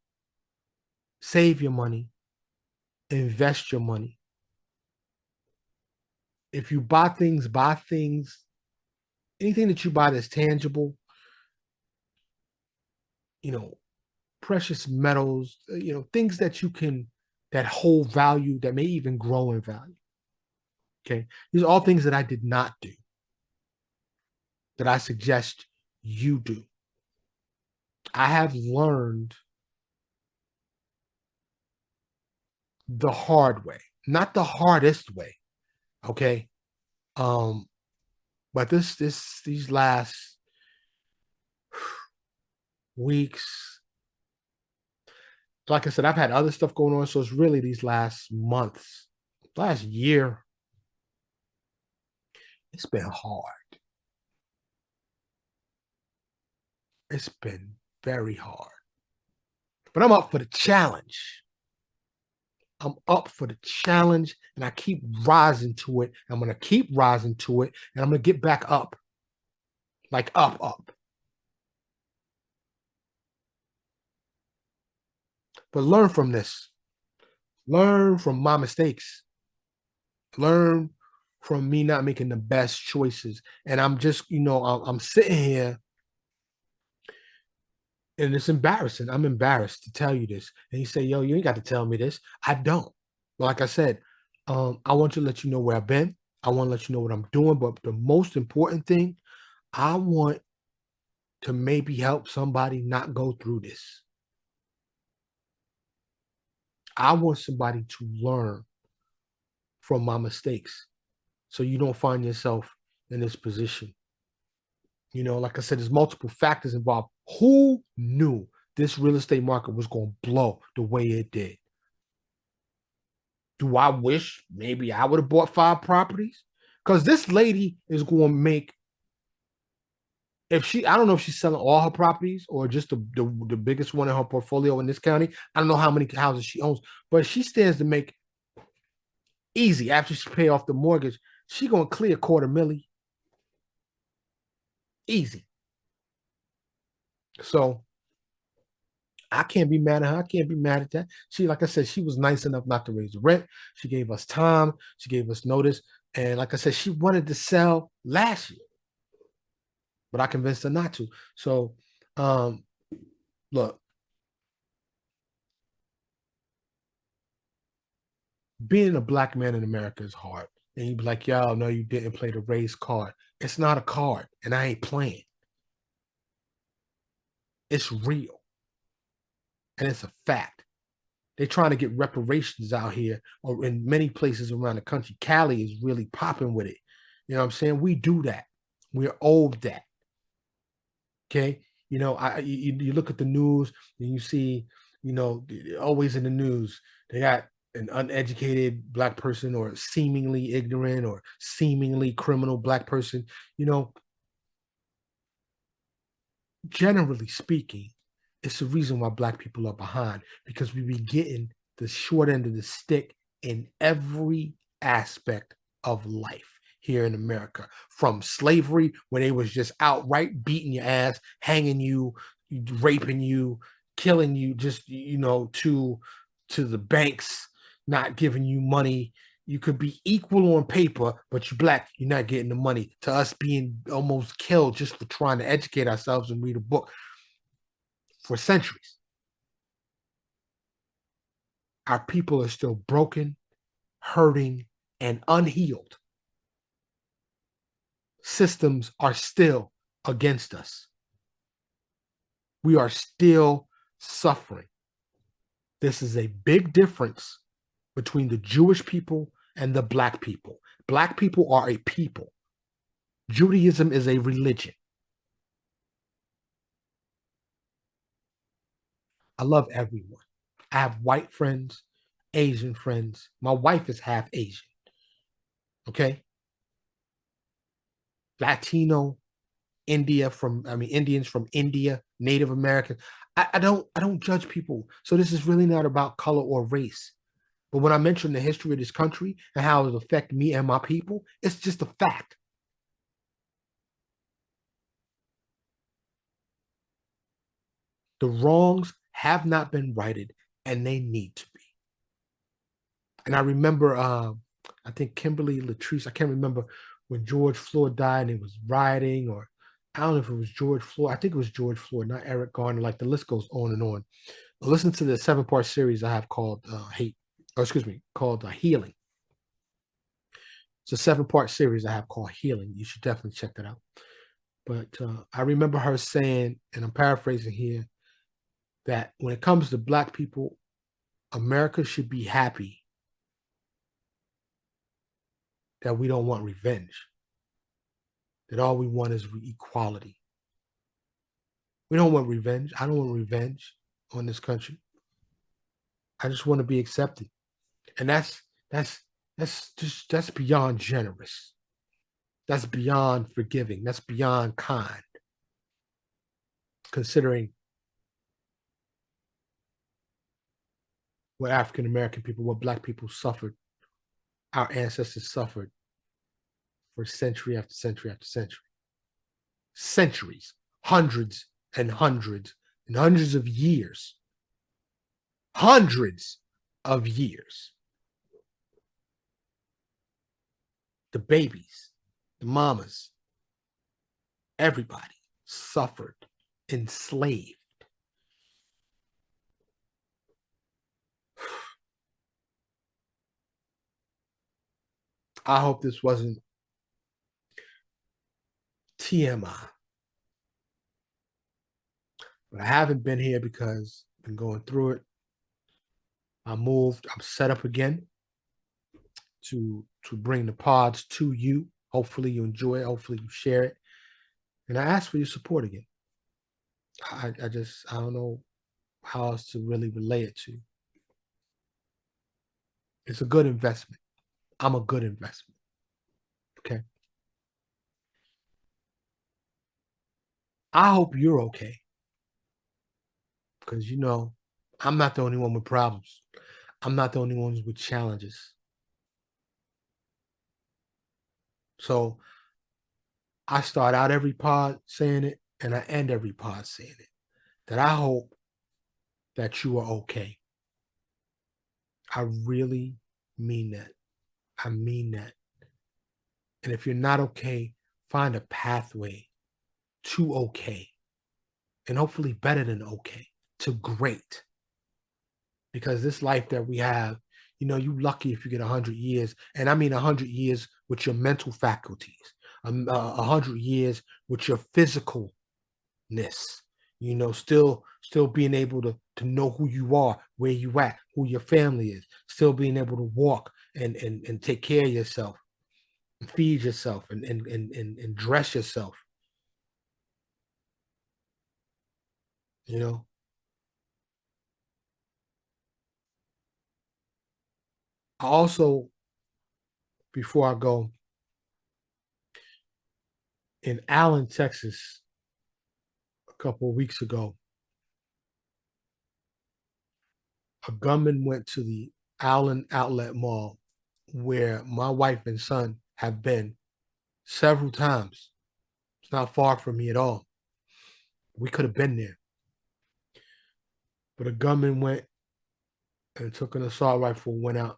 save your money, invest your money. If you buy things, anything that you buy that's tangible, you know, precious metals, things that that hold value, that may even grow in value. Okay. These are all things that I did not do, that I suggest you do. I have learned the hard way, not the hardest way. Okay. But these last weeks, like I said, I've had other stuff going on. So it's really these last months, last year, it's been hard. It's been very hard. But I'm up for the challenge. I'm up for the challenge, and I keep rising to it. I'm going to keep rising to it, and I'm going to get back up. Like up. But learn from this. Learn from my mistakes. Learn from me not making the best choices. And I'm just, I'm sitting here, and it's embarrassing. I'm embarrassed to tell you this. And you say, yo, you ain't got to tell me this. I don't. Like I said, I want to let you know where I've been. I want to let you know what I'm doing. But the most important thing, I want to maybe help somebody not go through this. I want somebody to learn from my mistakes so you don't find yourself in this position. Like I said, there's multiple factors involved. Who knew this real estate market was going to blow the way it did? Do I wish maybe I would have bought 5 properties? Because this lady is going to make, I don't know if she's selling all her properties or just the biggest one in her portfolio in this county. I don't know how many houses she owns, but she stands to make easy after she pay off the mortgage. She going to clear $250,000. Easy. So I can't be mad at her. I can't be mad at that. Like I said, she was nice enough not to raise the rent. She gave us time. She gave us notice. And like I said, she wanted to sell last year, but I convinced her not to. So, look, being a black man in America is hard. And you'd be like, yo, no, you didn't play the race card. It's not a card, and I ain't playing. It's real. And it's a fact. They're trying to get reparations out here or in many places around the country. Cali is really popping with it. You know what I'm saying? We do that. We're owed that. Okay. You look at the news and you see, always in the news, they got an uneducated black person or seemingly ignorant or seemingly criminal black person. Generally speaking, it's the reason why black people are behind, because we be getting the short end of the stick in every aspect of life here in America. From slavery, when they was just outright beating your ass, hanging you, raping you, killing you, just to the banks not giving you money. You could be equal on paper, but you're black, you're not getting the money. To us being almost killed just for trying to educate ourselves and read a book for centuries. Our people are still broken, hurting, and unhealed. Systems are still against us. We are still suffering. This is a big difference between the Jewish people and the black people. Black people are a people. Judaism is a religion. I love everyone. I have white friends, Asian friends. My wife is half Asian. Okay? Latino, Indians from India, Native Americans. I don't judge people. So this is really not about color or race. But when I mention the history of this country and how it affected me and my people, it's just a fact. The wrongs have not been righted, and they need to be. And I remember, I think Kimberly Latrice, I can't remember when George Floyd died and he was rioting, or I don't know if it was George Floyd. I think it was George Floyd, not Eric Garner. Like the list goes on and on. But listen to the 7-part series I have called called Healing. It's a 7-part series I have called Healing. You should definitely check that out. But I remember her saying, and I'm paraphrasing here, that when it comes to Black people, America should be happy that we don't want revenge, that all we want is equality. We don't want revenge. I don't want revenge on this country. I just want to be accepted. And that's beyond generous. That's beyond forgiving. That's beyond kind. Considering what African American people, what Black people suffered, our ancestors suffered for century after century after century. Centuries, hundreds and hundreds and hundreds of years. Hundreds of years. The babies, the mamas, everybody suffered, enslaved. I hope this wasn't TMI. But I haven't been here because I've been going through it. I moved, I'm set up again to bring the pods to you. Hopefully you enjoy it. Hopefully you share it. And I ask for your support again. I don't know how else to really relay it to you. It's a good investment. I'm a good investment. Okay. I hope you're okay. Because I'm not the only one with problems. I'm not the only one with challenges. So I start out every pod saying it, and I end every pod saying it. That I hope that you are okay. I really mean that. I mean that. And if you're not okay, find a pathway to okay. And hopefully better than okay, to great. Because this life that we have, you lucky if you get 100 years. And I mean 100 years with your mental faculties, 100 years with your physicalness, still being able to know who you are, where you at, who your family is, still being able to walk and take care of yourself, and feed yourself and dress yourself. I also, before I go, in Allen, Texas, a couple of weeks ago, a gunman went to the Allen Outlet Mall where my wife and son have been several times. It's not far from me at all. We could have been there. But a gunman went and took an assault rifle, went out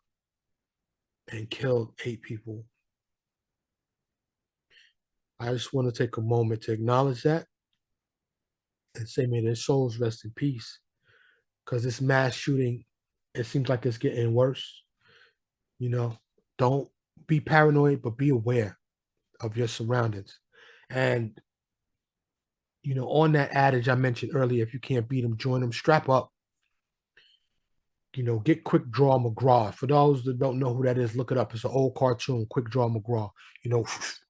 and killed 8 people. I just want to take a moment to acknowledge that and say, may their souls rest in peace. Because this mass shooting, it seems like it's getting worse. Don't be paranoid, but be aware of your surroundings. And, on that adage I mentioned earlier, if you can't beat them, join them, strap up. Get Quick Draw McGraw. For those that don't know who that is, look it up. It's an old cartoon, Quick Draw McGraw.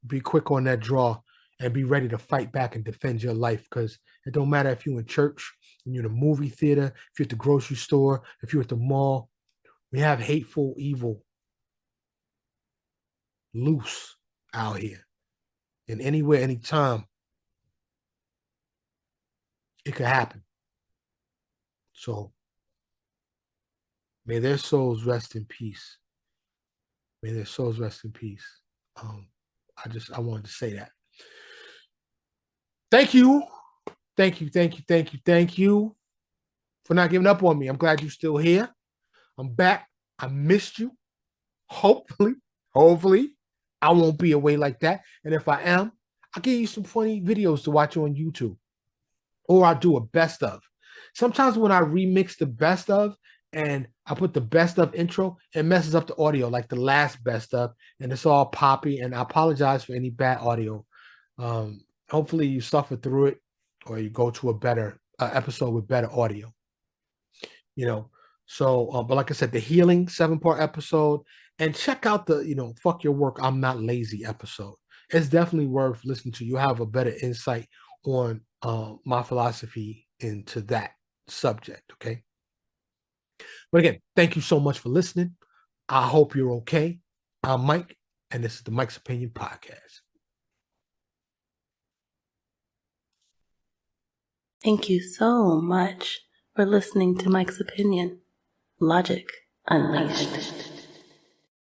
Be quick on that draw and be ready to fight back and defend your life, because it don't matter if you're in church, you're in a movie theater, if you're at the grocery store, if you're at the mall. We have hateful evil loose out here. And anywhere, anytime, it could happen. So may their souls rest in peace. May their souls rest in peace. I wanted to say that. Thank you. Thank you. Thank you. Thank you. Thank you. for not giving up on me. I'm glad you're still here. I'm back. I missed you. Hopefully, I won't be away like that. And if I am, I'll give you some funny videos to watch on YouTube. Or I'll do a best of. Sometimes when I remix the best of and I put the best of intro, it messes up the audio, like the last best of, and it's all poppy. And I apologize for any bad audio. Hopefully you suffer through it, or you go to a better episode with better audio. So but like I said, the healing 7-part episode, and check out the fuck your work, I'm not lazy episode. It's definitely worth listening to. You have a better insight on my philosophy into that subject. Okay. But again, thank you so much for listening. I hope you're okay. I'm Mike, and this is the Mike's Opinion Podcast. Thank you so much for listening to Mike's Opinion. Logic Unleashed.